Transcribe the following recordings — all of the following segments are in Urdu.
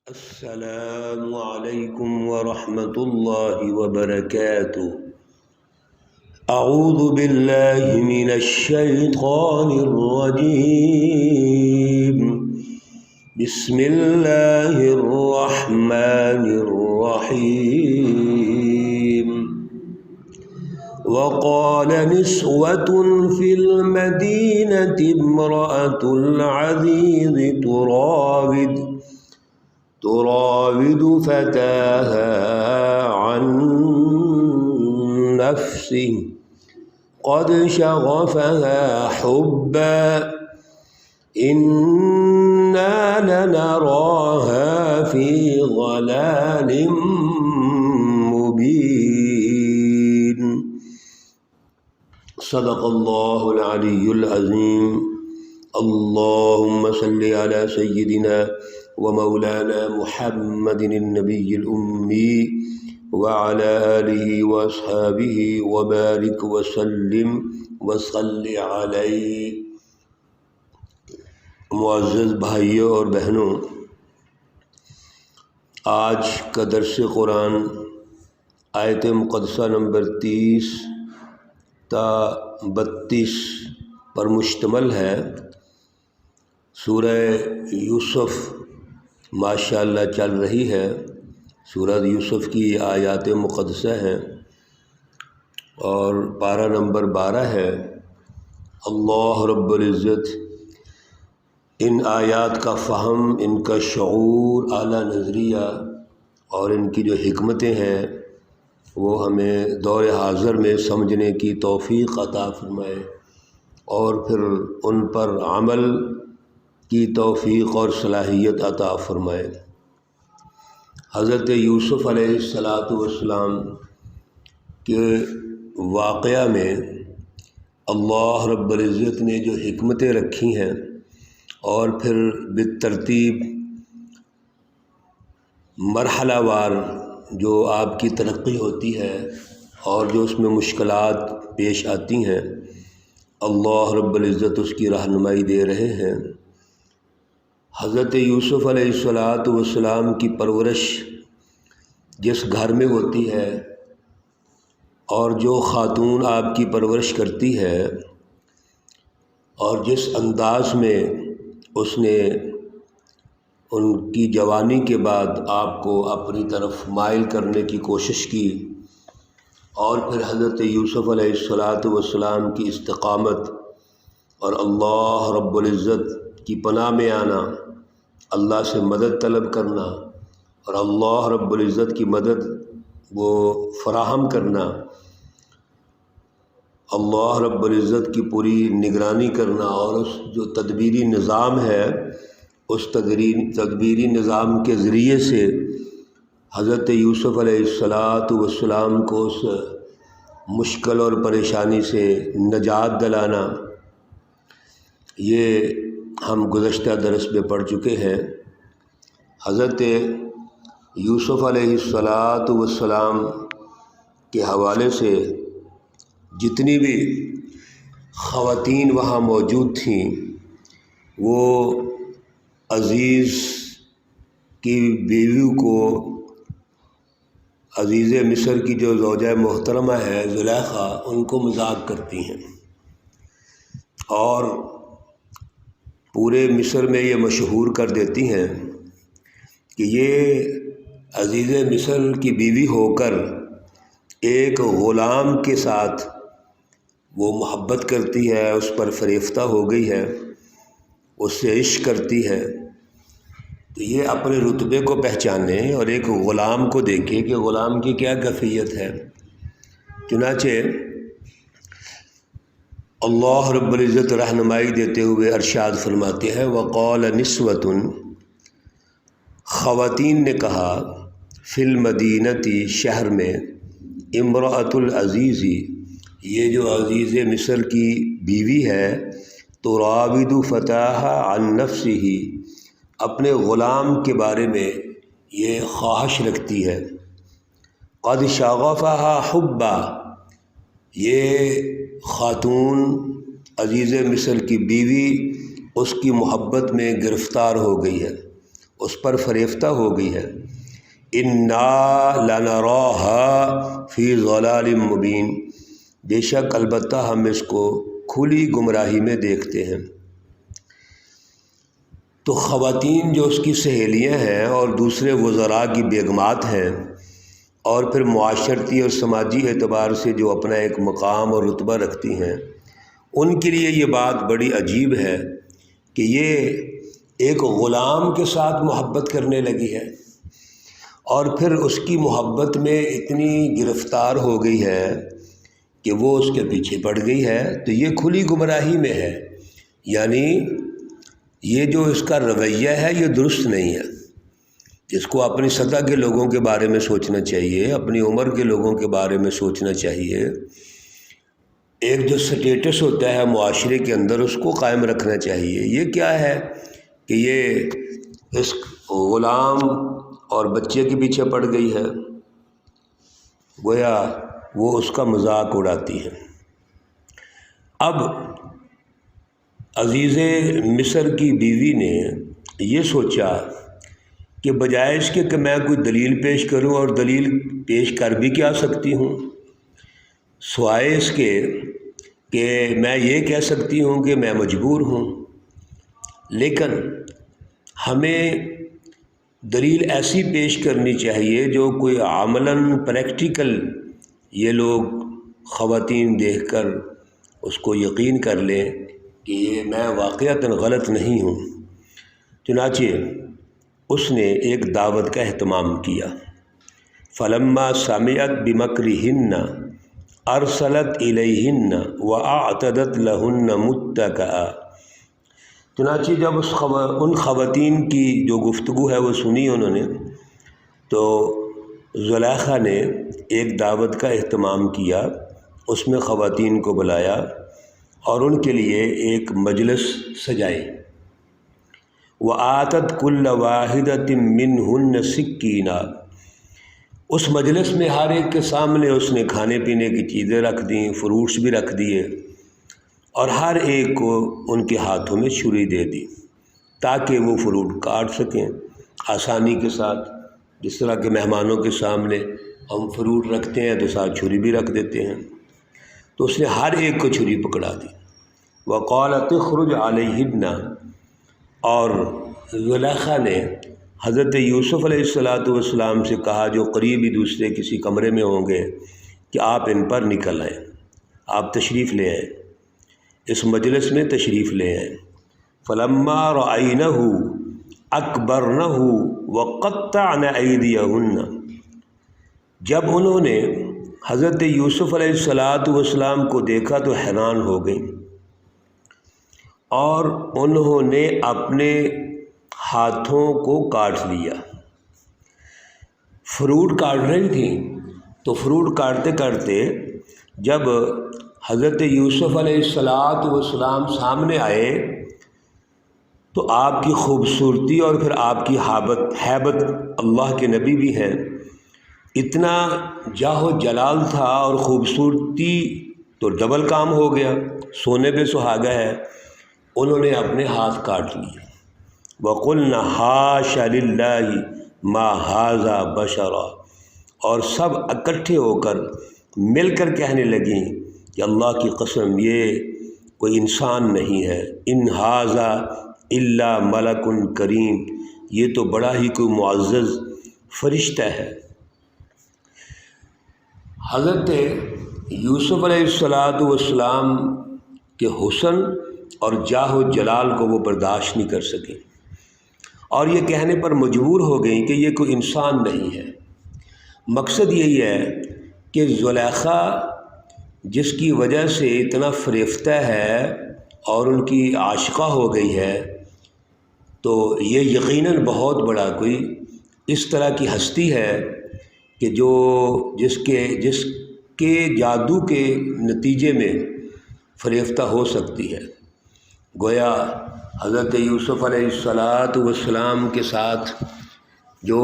السلام علیکم ورحمۃ اللہ وبرکاتہ۔ اعوذ باللہ من الشیطان الرجیم، بسم اللہ الرحمن الرحیم۔ وقال نسوة في المدينة امرأة العزيز تراود فتاها عن نفسه قد شغفها حبا إنا لنراها في ضلال مبين۔ صدق اللہ العلی العظیم۔ اللہم صل علی سیدنا ومولانا محمد النبی الأمی وعلى آلہ واصحابہ وبارک وسلم وصل علیہ۔ معزز بھائیوں اور بہنوں، آج کا درس قرآن آیت مقدسہ نمبر 30 تا 32 پر مشتمل ہے۔ سورہ یوسف ماشاءاللہ چل رہی ہے۔ سورہ یوسف کی آیات مقدسہ ہیں اور پارہ نمبر 12 ہے۔ اللہ رب العزت ان آیات کا فہم، ان کا شعور، اعلیٰ نظریہ اور ان کی جو حکمتیں ہیں وہ ہمیں دور حاضر میں سمجھنے کی توفیق عطا فرمائے اور پھر ان پر عمل کی توفیق اور صلاحیت عطا فرمائے۔ حضرت یوسف علیہ السلام کے واقعہ میں اللہ رب العزت نے جو حکمتیں رکھی ہیں اور پھر بالترتیب مرحلہ وار جو آپ کی ترقی ہوتی ہے اور جو اس میں مشکلات پیش آتی ہیں، اللہ رب العزت اس کی رہنمائی دے رہے ہیں۔ حضرت یوسف علیہ السلام کی پرورش جس گھر میں ہوتی ہے اور جو خاتون آپ کی پرورش کرتی ہے اور جس انداز میں اس نے ان کی جوانی کے بعد آپ کو اپنی طرف مائل کرنے کی کوشش کی اور پھر حضرت یوسف علیہ السلام کی استقامت اور اللہ رب العزت کی پناہ میں آنا، اللہ سے مدد طلب کرنا اور اللہ رب العزت کی مدد وہ فراہم کرنا، اللہ رب العزت کی پوری نگرانی کرنا اور اس جو تدبیری نظام ہے اس تدبیری نظام کے ذریعے سے حضرت یوسف علیہ السلام کو اس مشکل اور پریشانی سے نجات دلانا، یہ ہم گزشتہ درس میں پڑھ چکے ہیں۔ حضرت یوسف علیہ السلام کے حوالے سے جتنی بھی خواتین وہاں موجود تھیں وہ عزیز کی بیوی کو، عزیز مصر کی جو زوجہ محترمہ ہے زلیخا، ان کو مذاق کرتی ہیں اور پورے مصر میں یہ مشہور کر دیتی ہیں کہ یہ عزیز مصر کی بیوی ہو کر ایک غلام کے ساتھ وہ محبت کرتی ہے، اس پر فریفتہ ہو گئی ہے، اس سے عشق کرتی ہے۔ تو یہ اپنے رتبے کو پہچانے اور ایک غلام کو دیکھے کہ غلام کی کیا کیفیت ہے۔ چنانچہ اللہ رب العزت رہنمائی دیتے ہوئے ارشاد فرماتے ہیں، وقال نسوة، خواتین نے کہا، فی المدینتی، شہر میں، امرأۃ العزیز، یہ جو عزیز مصر کی بیوی ہے، تراود فتاها عن نفسه، اپنے غلام کے بارے میں یہ خواہش رکھتی ہے، قد شغفها حبا، یہ خاتون عزیز مصر کی بیوی اس کی محبت میں گرفتار ہو گئی ہے، اس پر فریفتہ ہو گئی ہے۔ انا لنراها فی ضلال مبین، بے شک البتہ ہم اس کو کھلی گمراہی میں دیکھتے ہیں۔ تو خواتین جو اس کی سہیلیاں ہیں اور دوسرے وزراء کی بیگمات ہیں، اور پھر معاشرتی اور سماجی اعتبار سے جو اپنا ایک مقام اور رتبہ رکھتی ہیں، ان کے لیے یہ بات بڑی عجیب ہے کہ یہ ایک غلام کے ساتھ محبت کرنے لگی ہے اور پھر اس کی محبت میں اتنی گرفتار ہو گئی ہے کہ وہ اس کے پیچھے پڑ گئی ہے۔ تو یہ کھلی گمراہی میں ہے، یعنی یہ جو اس کا رویہ ہے یہ درست نہیں ہے۔ اس کو اپنی سطح کے لوگوں کے بارے میں سوچنا چاہیے، اپنی عمر کے لوگوں کے بارے میں سوچنا چاہیے۔ ایک جو سٹیٹس ہوتا ہے معاشرے کے اندر، اس کو قائم رکھنا چاہیے۔ یہ کیا ہے کہ یہ اس غلام اور بچے کے پیچھے پڑ گئی ہے، گویا وہ اس کا مذاق اڑاتی ہے۔ اب عزیز مصر کی بیوی نے یہ سوچا کہ بجائے اس کے کہ میں کوئی دلیل پیش کروں، اور دلیل پیش کر بھی کیا سکتی ہوں، سوائے اس کے کہ میں یہ کہہ سکتی ہوں کہ میں مجبور ہوں، لیکن ہمیں دلیل ایسی پیش کرنی چاہیے جو کوئی عملاً پریکٹیکل یہ لوگ خواتین دیکھ کر اس کو یقین کر لیں کہ یہ میں واقعتاً غلط نہیں ہوں۔ چنانچہ اس نے ایک دعوت کا اہتمام کیا۔ فلما سمعت بمکرہن ارسلت الیہن واعتدت لہن متکئا، چنانچہ جب ان خواتین کی جو گفتگو ہے وہ سنی انہوں نے، تو زلیخا نے ایک دعوت کا اہتمام کیا، اس میں خواتین کو بلایا اور ان کے لیے ایک مجلس سجائی۔ وآتت کل واحدۃ منہن سکینہ، اس مجلس میں ہر ایک کے سامنے اس نے کھانے پینے کی چیزیں رکھ دیں، فروٹس بھی رکھ دیے، اور ہر ایک کو ان کے ہاتھوں میں چھری دے دی تاکہ وہ فروٹ کاٹ سکیں آسانی کے ساتھ۔ جس طرح کہ مہمانوں کے سامنے ہم فروٹ رکھتے ہیں تو ساتھ چھری بھی رکھ دیتے ہیں، تو اس نے ہر ایک کو چھری پکڑا دی۔ وقالت اخرج علیہن، اور زلیخا نے حضرت یوسف علیہ السلام سے کہا، جو قریبی دوسرے کسی کمرے میں ہوں گے، کہ آپ ان پر نکل آئیں، آپ تشریف لے آئیں، اس مجلس میں تشریف لے آئیں۔ فلما رأینہ اکبرنہ وقطعن ایدیہن، جب انہوں نے حضرت یوسف علیہ السلام کو دیکھا تو حیران ہو گئیں، اور انہوں نے اپنے ہاتھوں کو کاٹ لیا۔ فروٹ کاٹ رہی تھیں، تو فروٹ کاٹتے کاٹتے جب حضرت یوسف علیہ السلام سامنے آئے تو آپ کی خوبصورتی اور پھر آپ کی ہیبت، اللہ کے نبی بھی ہیں، اتنا جاہ و جلال تھا، اور خوبصورتی تو ڈبل کام ہو گیا، سونے پہ سہاگا ہے، انہوں نے اپنے ہاتھ کاٹ لیے۔ وَقُلْنَا حَاشَ لِلَّهِ مَا هَذَا بَشَرًا، اور سب اکٹھے ہو کر مل کر کہنے لگیں کہ اللہ کی قسم یہ کوئی انسان نہیں ہے، ان ھذا الا ملک کریم، یہ تو بڑا ہی کوئی معزز فرشتہ ہے۔ حضرت یوسف علیہ السلام کے حسن اور جاہ و جلال کو وہ برداشت نہیں کر سکیں، اور یہ کہنے پر مجبور ہو گئیں کہ یہ کوئی انسان نہیں ہے۔ مقصد یہی ہے کہ زلیخا جس کی وجہ سے اتنا فریفتہ ہے اور ان کی عاشقہ ہو گئی ہے، تو یہ یقیناً بہت بڑا کوئی اس طرح کی ہستی ہے کہ جس کے جادو کے نتیجے میں فریفتہ ہو سکتی ہے۔ گویا حضرت یوسف علیہ السلام کے ساتھ جو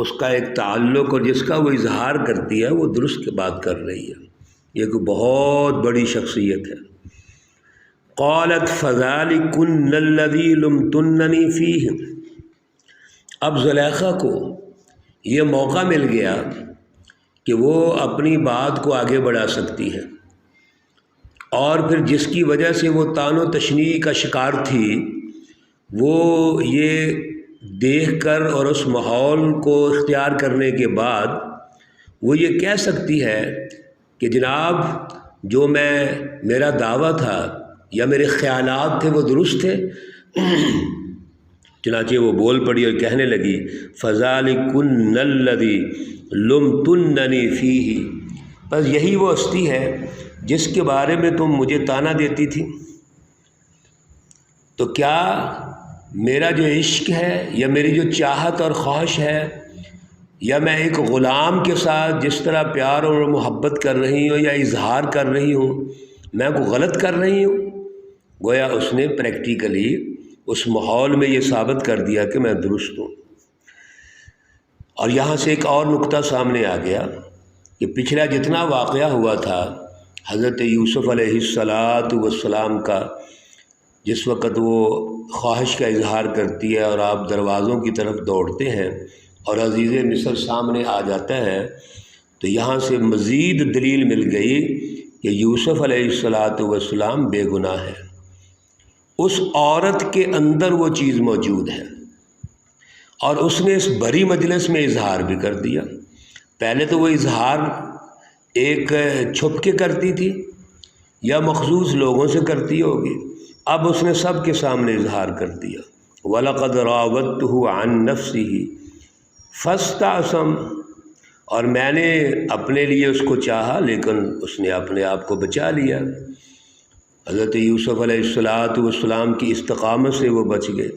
اس کا ایک تعلق اور جس کا وہ اظہار کرتی ہے، وہ درست بات کر رہی ہے، یہ کوئی بہت بڑی شخصیت ہے۔ قالت فذلکن الذی لمتننی فیہ، اب زلیخا کو یہ موقع مل گیا کہ وہ اپنی بات کو آگے بڑھا سکتی ہے، اور پھر جس کی وجہ سے وہ طعن و تشنیع کا شکار تھی، وہ یہ دیکھ کر اور اس ماحول کو اختیار کرنے کے بعد وہ یہ کہہ سکتی ہے کہ جناب جو میرا دعویٰ تھا یا میرے خیالات تھے وہ درست تھے۔ چنانچہ وہ بول پڑی اور کہنے لگی فَذَلِكُنَّ الَّذِي لُمْتُنَّنِي فِيهِ، بس یہی وہ ہستی ہے جس کے بارے میں تم مجھے طعنہ دیتی تھی۔ تو کیا میرا جو عشق ہے یا میری جو چاہت اور خواہش ہے، یا میں ایک غلام کے ساتھ جس طرح پیار اور محبت کر رہی ہوں یا اظہار کر رہی ہوں، میں کو غلط کر رہی ہوں؟ گویا اس نے پریکٹیکلی اس ماحول میں یہ ثابت کر دیا کہ میں درست ہوں۔ اور یہاں سے ایک اور نقطہ سامنے آ گیا کہ پچھلا جتنا واقعہ ہوا تھا حضرت یوسف علیہ السلام کا، جس وقت وہ خواہش کا اظہار کرتی ہے اور آپ دروازوں کی طرف دوڑتے ہیں اور عزیز مصر سامنے آ جاتا ہے، تو یہاں سے مزید دلیل مل گئی کہ یوسف علیہ السلام بے گناہ ہے، اس عورت کے اندر وہ چیز موجود ہے، اور اس نے اس بڑی مجلس میں اظہار بھی کر دیا۔ پہلے تو وہ اظہار ایک چھپ کے کرتی تھی یا مخصوص لوگوں سے کرتی ہوگی، اب اس نے سب کے سامنے اظہار کر دیا۔ وَلَقَدْ رَاوَدتُّهُ عَن نَفْسِهِ فَاسْتَعْصَمَ، اور میں نے اپنے لیے اس کو چاہا لیکن اس نے اپنے آپ کو بچا لیا۔ حضرت یوسف علیہ السلام کی استقامت سے وہ بچ گئے۔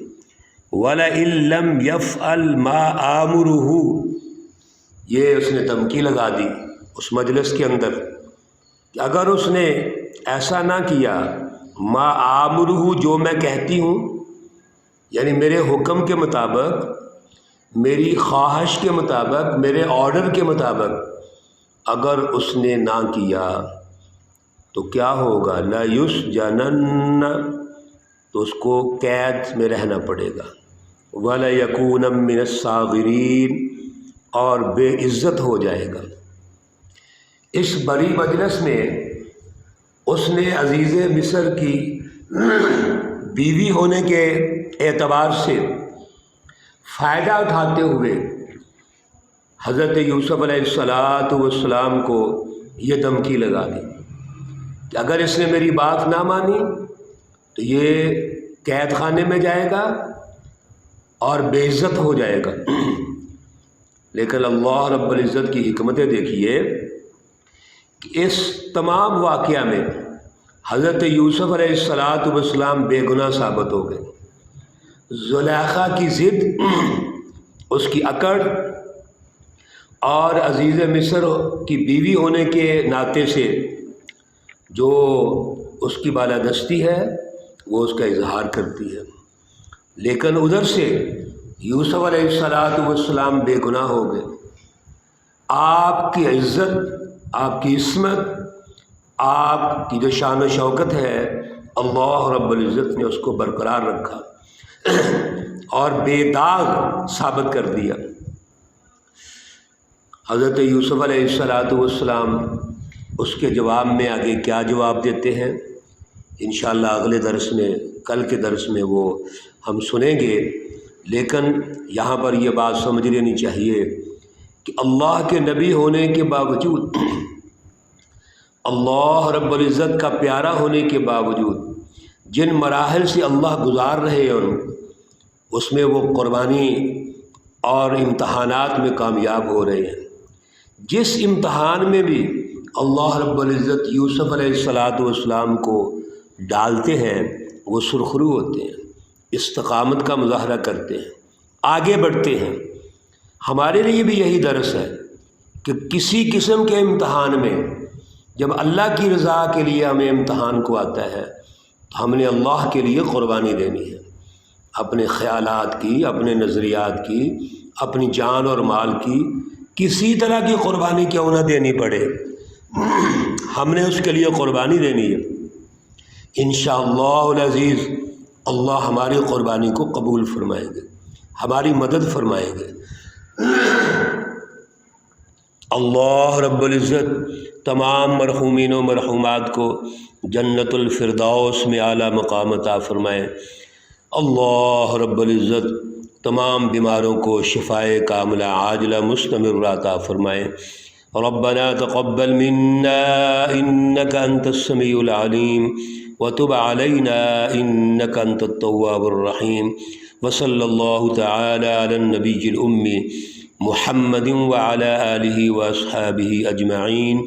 وَلَئِن لَّمْ يَفْعَلْ مَا آمُرُهُ، یہ اس نے دھمکی لگا دی اس مجلس کے اندر کہ اگر اس نے ایسا نہ کیا، ما آمُرُهُ، جو میں کہتی ہوں، یعنی میرے حکم کے مطابق، میری خواہش کے مطابق، میرے آرڈر کے مطابق اگر اس نے نہ کیا تو کیا ہوگا؟ لا یسجنن، تو اس کو قید میں رہنا پڑے گا، وَلَيَكُونًا مِّنَ الصَّاغِرِينَ، اور بے عزت ہو جائے گا۔ اس بڑی مجلس میں اس نے عزیز مصر کی بیوی ہونے کے اعتبار سے فائدہ اٹھاتے ہوئے حضرت یوسف علیہ السلام کو یہ دھمکی لگا دی کہ اگر اس نے میری بات نہ مانی تو یہ قید خانے میں جائے گا اور بے عزت ہو جائے گا۔ لیکن اللہ رب العزت کی حکمتیں دیکھیے کہ اس تمام واقعہ میں حضرت یوسف علیہ السلام بے گناہ ثابت ہو گئے۔ زلیخا کی ضد، اس کی اکڑ، اور عزیز مصر کی بیوی ہونے کے ناطے سے جو اس کی بالادستی ہے وہ اس کا اظہار کرتی ہے۔ لیکن ادھر سے یوسف علیہ السلام بے گناہ ہو گئے۔ آپ کی عزت، آپ کی عصمت، آپ کی جو شان و شوکت ہے، اللہ رب العزت نے اس کو برقرار رکھا اور بے داغ ثابت کر دیا۔ حضرت یوسف علیہ السلام اس کے جواب میں آگے کیا جواب دیتے ہیں، انشاءاللہ اگلے درس میں، کل کے درس میں وہ ہم سنیں گے۔ لیکن یہاں پر یہ بات سمجھ لینی چاہیے کہ اللہ کے نبی ہونے کے باوجود، اللہ رب العزت کا پیارا ہونے کے باوجود، جن مراحل سے اللہ گزار رہے ہیں اس میں وہ قربانی اور امتحانات میں کامیاب ہو رہے ہیں۔ جس امتحان میں بھی اللہ رب العزت یوسف علیہ السلام کو ڈالتے ہیں وہ سرخرو ہوتے ہیں، استقامت کا مظاہرہ کرتے ہیں، آگے بڑھتے ہیں۔ ہمارے لیے بھی یہی درس ہے کہ کسی قسم کے امتحان میں جب اللہ کی رضا کے لیے ہمیں امتحان کو آتا ہے تو ہم نے اللہ کے لیے قربانی دینی ہے، اپنے خیالات کی، اپنے نظریات کی، اپنی جان اور مال کی، کسی طرح کی قربانی کیوں نہ دینی پڑے، ہم نے اس کے لیے قربانی دینی ہے۔ انشاءاللہ العزیز اللہ ہماری قربانی کو قبول فرمائیں گے۔ ہماری مدد فرمائیں گے۔ اللہ رب العزت تمام مرحومین و مرحومات کو جنت الفردوس میں اعلیٰ مقام عطا فرمائے۔ اللہ رب العزت تمام بیماروں کو شفائے کاملہ عاجلہ مستمرہ عطا فرمائے۔ ربنا تقبل منا انك انت السميع العليم وتب علينا انك انت التواب الرحيم وصلى الله تعالى على النبي الأمي محمد وعلى آله وأصحابه أجمعين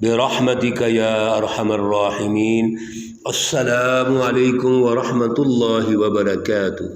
برحمتك يا أرحم الراحمين۔ السلام علیکم ورحمۃ اللہ وبرکاتہ۔